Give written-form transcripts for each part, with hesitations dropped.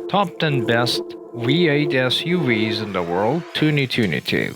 Top 10 Best V8 SUVs in the World 2022.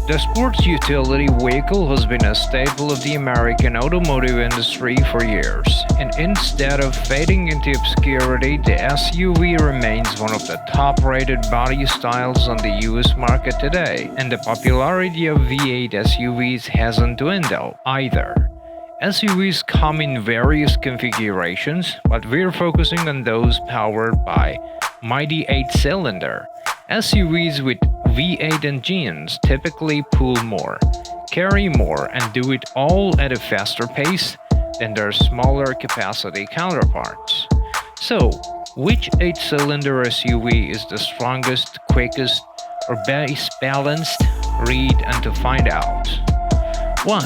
The sports utility vehicle has been a staple of the American automotive industry for years, and instead of fading into obscurity, the SUV remains one of the top-rated body styles on the US market today, and the popularity of V8 SUVs hasn't dwindled either. SUVs come in various configurations, but we're focusing on those powered by mighty 8-cylinder. SUVs with V8 engines typically pull more, carry more, and do it all at a faster pace than their smaller capacity counterparts. So, which 8-cylinder SUV is the strongest, quickest, or best balanced? Read and to find out. 1.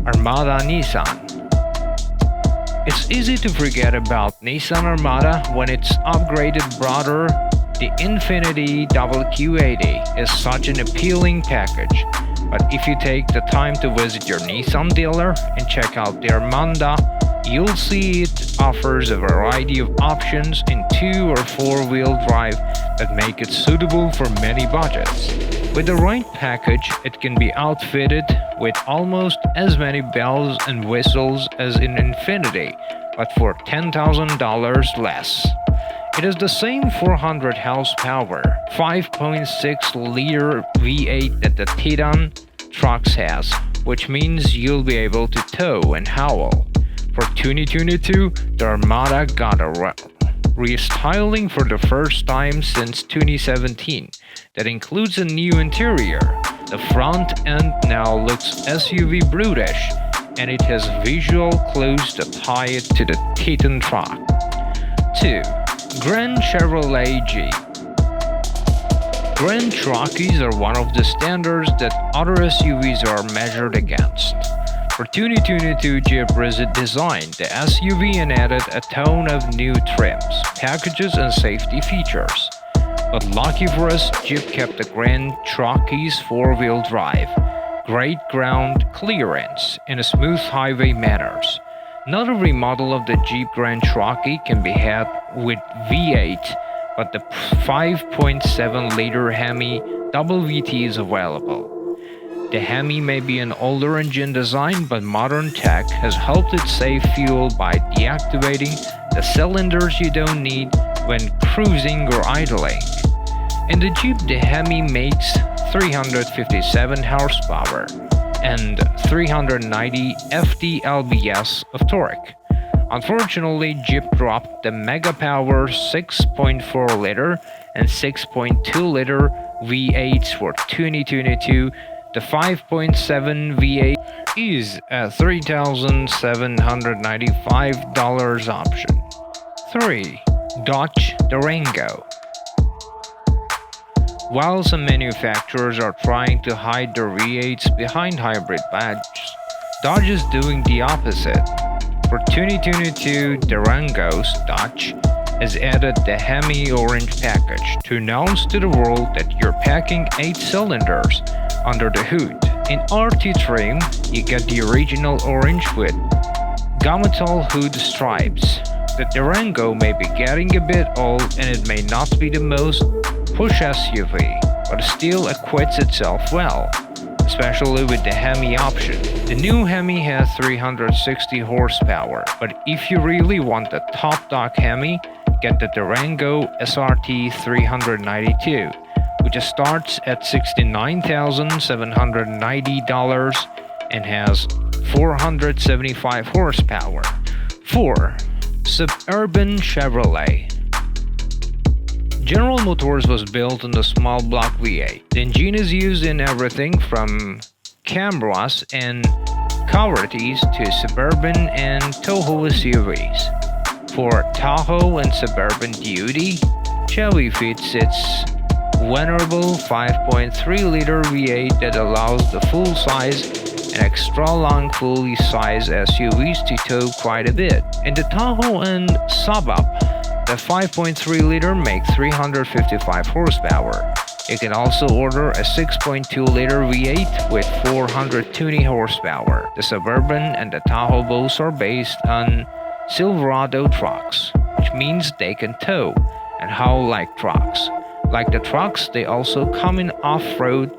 Armada Nissan. It's easy to forget about Nissan Armada when it's upgraded broader. The Infiniti Q8 is such an appealing package, but if you take the time to visit your Nissan dealer and check out the Armada, you'll see it offers a variety of options in 2- or 4-wheel drive that make it suitable for many budgets. With the right package, it can be outfitted with almost as many bells and whistles as in Infiniti, but for $10,000 less. It is the same 400 horsepower, 5.6-liter V8 that the Titan trucks has, which means you'll be able to tow and haul. For 2022, the Armada got a restyling for the first time since 2017 that includes a new interior. The front end now looks SUV brutish, and it has visual clues that tie it to the Titan truck. 2. Grand Chevrolet Jeep. Grand Cherokees are one of the standards that other SUVs are measured against. For 2022 Jeep redesigned the SUV and added a ton of new trims, packages, and safety features. But lucky for us, Jeep kept the Grand Cherokee's 4-wheel drive, great ground clearance, and smooth highway manners. Not every model of the Jeep Grand Cherokee can be had with V8, but the 5.7-liter Hemi WT is available. The Hemi may be an older engine design, but modern tech has helped it save fuel by deactivating the cylinders you don't need when cruising or idling. In the Jeep, the Hemi makes 357 horsepower and 390 ft-lbs of torque. Unfortunately, Jeep dropped the mega power 6.4-liter and 6.2-liter V8s for 2022. The 5.7 V8 is a $3,795 option. 3. Dodge Durango. While some manufacturers are trying to hide their V8s behind hybrid badges, Dodge is doing the opposite. For 2022, Durango's Dodge has added the Hemi Orange package to announce to the world that you're packing 8 cylinders under the hood. In RT trim, you get the original orange with gunmetal hood stripes. The Durango may be getting a bit old and it may not be the most push SUV, but still acquits itself well, especially with the Hemi option. The new Hemi has 360 horsepower, but if you really want the top dog Hemi, get the Durango SRT 392, which starts at $69,790 and has 475 horsepower. 4. Suburban Chevrolet. General Motors was built on the small block V8. The engine is used in everything from Camaros and Cherokees to Suburban and Tahoe SUVs. For Tahoe and Suburban duty, Chevy fits its venerable 5.3-liter V8 that allows the full-size and extra-long fully-sized SUVs to tow quite a bit. In the Tahoe and Suburban, the 5.3-liter make 355 horsepower. You can also order a 6.2-liter V8 with 420 horsepower. The Suburban and the Tahoe both are based on Silverado trucks, which means they can tow and haul like trucks. Like the trucks, they also come in off-road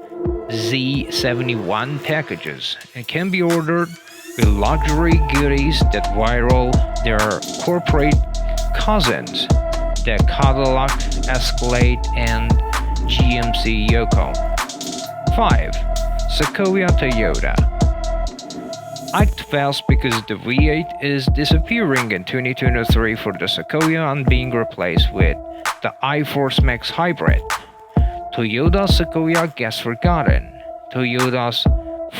Z71 packages and can be ordered with luxury goodies that rival their corporate cousins, the Cadillac Escalade and GMC Yukon. 5. Sequoia Toyota. Act fast because the V8 is disappearing in 2023 for the Sequoia and being replaced with the iForce Max Hybrid. Toyota's Sequoia gets forgotten. Toyota's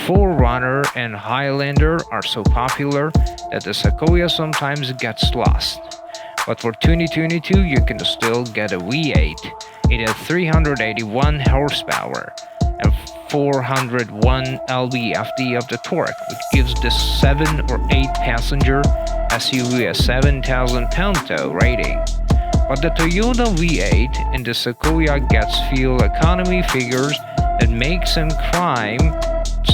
4Runner and Highlander are so popular that the Sequoia sometimes gets lost. But for 2022, you can still get a V8. It has 381 horsepower and 401 lb-ft of the torque, which gives the 7 or 8 passenger SUV a 7,000 pound tow rating. But the Toyota V8 and the Sequoia gets fuel economy figures that make some climb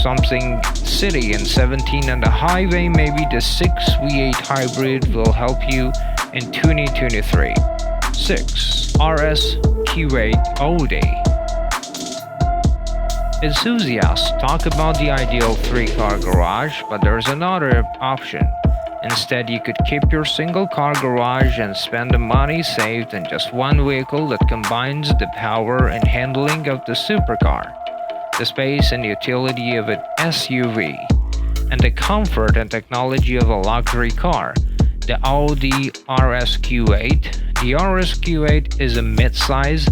something city and 17 on the highway. Maybe the 6 V8 hybrid will help you in 2023. 6. RS Q8 Audi. Enthusiasts talk about the ideal 3-car garage, but there's another option. Instead, you could keep your single-car garage and spend the money saved in just one vehicle that combines the power and handling of the supercar, the space and utility of an SUV, and the comfort and technology of a luxury car. The Audi RS Q8. The RS Q8 is a mid-size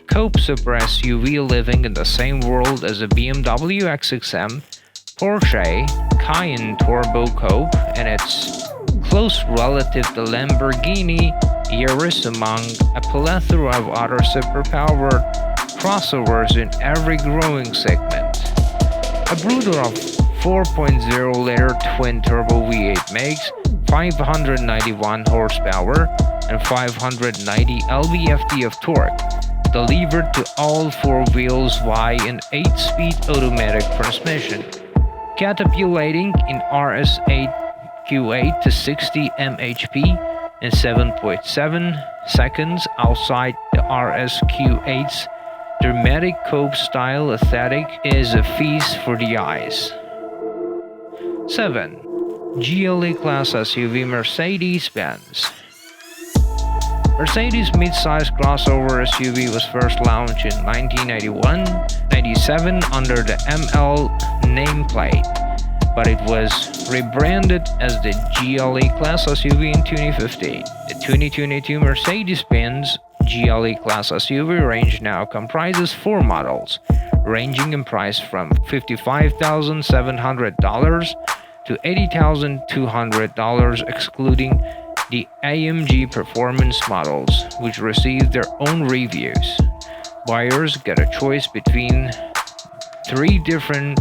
coupe super SUV living in the same world as a BMW X6M, Porsche Cayenne Turbo Coupe, and its close relative the Lamborghini Urus, among a plethora of other super-powered crossovers in every growing segment. A brooder of 4.0-liter twin-turbo V8 makes 591 horsepower and 590 lb-ft of torque, delivered to all four wheels via an 8-speed automatic transmission, catapulting in RS8 Q8 to 60 mhp in 7.7 seconds outside the RS Q8's dramatic coupe-style aesthetic is a feast for the eyes. 7. GLE Class SUV Mercedes-Benz. Mercedes mid-size crossover SUV was first launched in 1991-97 under the ML nameplate, but it was rebranded as the GLE Class SUV in 2015. The 2022 Mercedes-Benz GLE Class SUV range now comprises 4 models, ranging in price from $55,700 to $80,200, excluding the AMG performance models, which receive their own reviews. Buyers get a choice between 3 different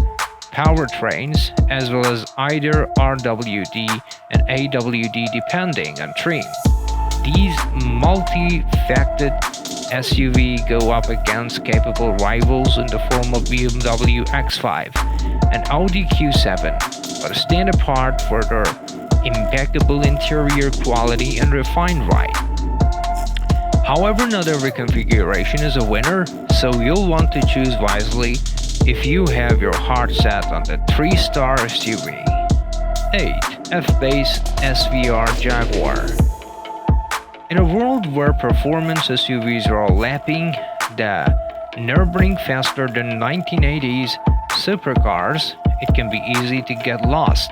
powertrains, as well as either RWD and AWD depending on trim. These multi-facted SUV go up against capable rivals in the form of BMW X5 and Audi Q7, but stand apart for their impeccable interior quality and refined ride. However, not every configuration is a winner, so you'll want to choose wisely if you have your heart set on the 3-star SUV. 8. F-Pace SVR Jaguar. In a world where performance SUVs are all lapping the nerve-wracking faster than 1980s supercars, it can be easy to get lost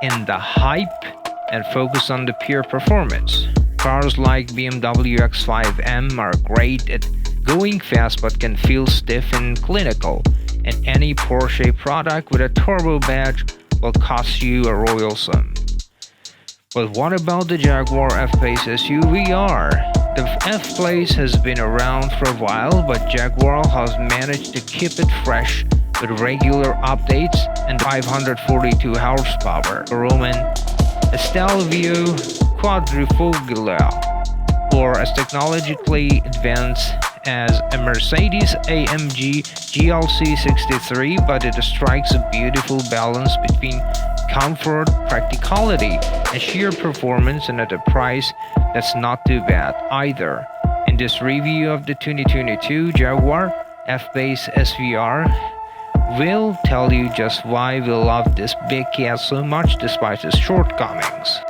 in the hype and focus on the pure performance. Cars like BMW X5M are great at going fast but can feel stiff and clinical, and any Porsche product with a turbo badge will cost you a royal sum. But what about the Jaguar F-Pace SUVR? The F-Pace has been around for a while, but Jaguar has managed to keep it fresh with regular updates and 542 horsepower. Roman Stelvio Quadrifoglio, or as technologically advanced as a Mercedes AMG GLC 63, but it strikes a beautiful balance between comfort, practicality, and sheer performance, and at a price that's not too bad either. In This review of the 2022 Jaguar F-Pace SVR will tell you just why we love this big cat so much despite its shortcomings.